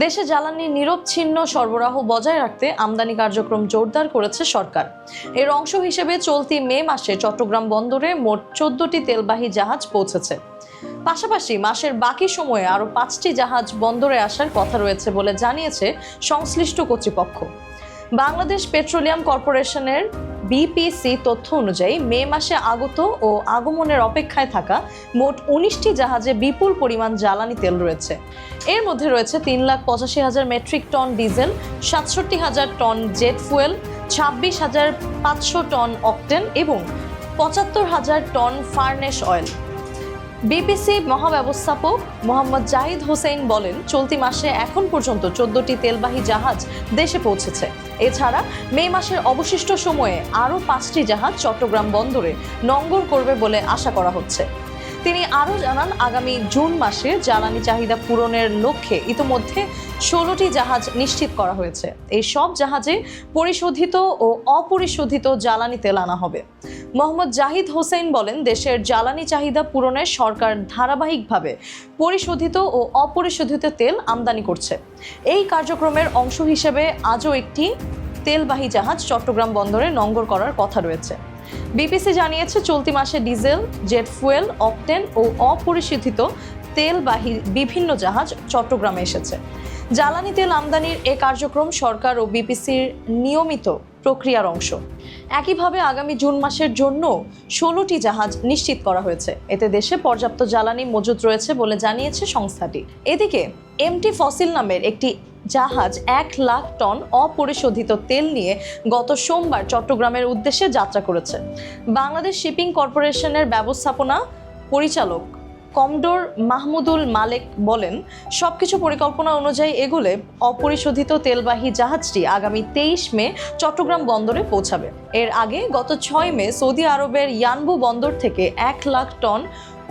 দেশে জ্বালানির নিরবচ্ছিন্ন সরবরাহ বজায় রাখতে আমদানি কার্যক্রম জোরদার করেছে সরকার। এর অংশ হিসেবে চলতি মে মাসে চট্টগ্রাম বন্দরে মোট 14টি তেলবাহী জাহাজ পৌঁছেছে। পাশাপাশি মাসের বাকি সময়ে আরও 5টি জাহাজ বন্দরে আসার কথা রয়েছে বলে জানিয়েছে সংশ্লিষ্ট কর্তৃপক্ষ। বাংলাদেশ পেট্রোলিয়াম কর্পোরেশনের বিপিসি তথ্য অনুযায়ী মে মাসে আগত ও আগমনের অপেক্ষায় থাকা মোট 19টি জাহাজে বিপুল পরিমাণ জ্বালানি তেল রয়েছে। এর মধ্যে রয়েছে 3,85,000 metric ton diesel, 67,000 ton jet fuel, 26,500 ton octane এবং 75,000 টন ফার্নেস অয়েল। বিপিসি মহাব্যবস্থাপক মোহাম্মদ জাহিদ হোসেন বলেন, চলতি মাসে এখন পর্যন্ত 14টি তেলবাহী জাহাজ দেশে পৌঁছেছে। এছাড়া মে মাসের অবশিষ্ট সময়ে আরও 5টি জাহাজ চট্টগ্রাম বন্দরে নোঙর করবে বলে আশা করা হচ্ছে। তিনি আরও জানান, আগামী জুন মাসে জ্বালানি চাহিদা পূরণের লক্ষ্যে ইতোমধ্যে 16টি জাহাজ নিশ্চিত করা হয়েছে। এই সব জাহাজে পরিশোধিত ও অপরিশোধিত জ্বালানি তেল আনা হবে। মোহাম্মদ জাহিদ হোসেন বলেন, দেশের জ্বালানি চাহিদা পূরণে সরকার ধারাবাহিকভাবে পরিশোধিত ও অপরিশোধিত তেল আমদানি করছে। এই কার্যক্রমের অংশ হিসেবে আজও একটি তেলবাহী জাহাজ চট্টগ্রাম বন্দরে নোঙর করার কথা রয়েছে। বিপিসি জানিয়েছে, চলতি মাসে ডিজেল, জেট ফুয়েল, অকটেন ও অপরিশোধিত তেলবাহী বিভিন্ন জাহাজ চট্টগ্রামে এসেছে। জ্বালানি তেল আমদানির এ কার্যক্রম সরকার ও বিপিসির নিয়মিত প্রক্রিয়ার অংশ। একইভাবে আগামী জুন মাসের জন্য 16টি জাহাজ নিশ্চিত করা হয়েছে। এতে দেশে পর্যাপ্ত জ্বালানি মজুত রয়েছে বলে জানিয়েছে সংস্থাটি। এদিকে এমটি ফসিল নামের একটি জাহাজ 1 লাখ টন অপরিশোধিত তেল নিয়ে গত সোমবার চট্টগ্রামের উদ্দেশ্যে যাত্রা করেছে। বাংলাদেশ শিপিং কর্পোরেশনের ব্যবস্থাপনা পরিচালক কমডোর মাহমুদুল মালেক বলেন, সবকিছু পরিকল্পনা অনুযায়ী এগোলে অপরিশোধিত তেলবাহী জাহাজটি আগামী 23 মে চট্টগ্রাম বন্দরে পৌঁছাবে। এর আগে গত 6 মে সৌদি আরবের ইয়ানবু বন্দর থেকে 1 লাখ টন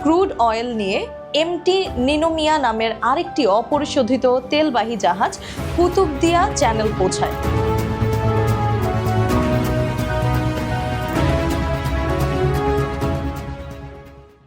ক্রুড অয়েল নিয়ে এমটি নিনোমিয়া নামের আরেকটি অপরিশোধিত তেলবাহী জাহাজ কুতুবদিয়া চ্যানেল পৌঁছায়।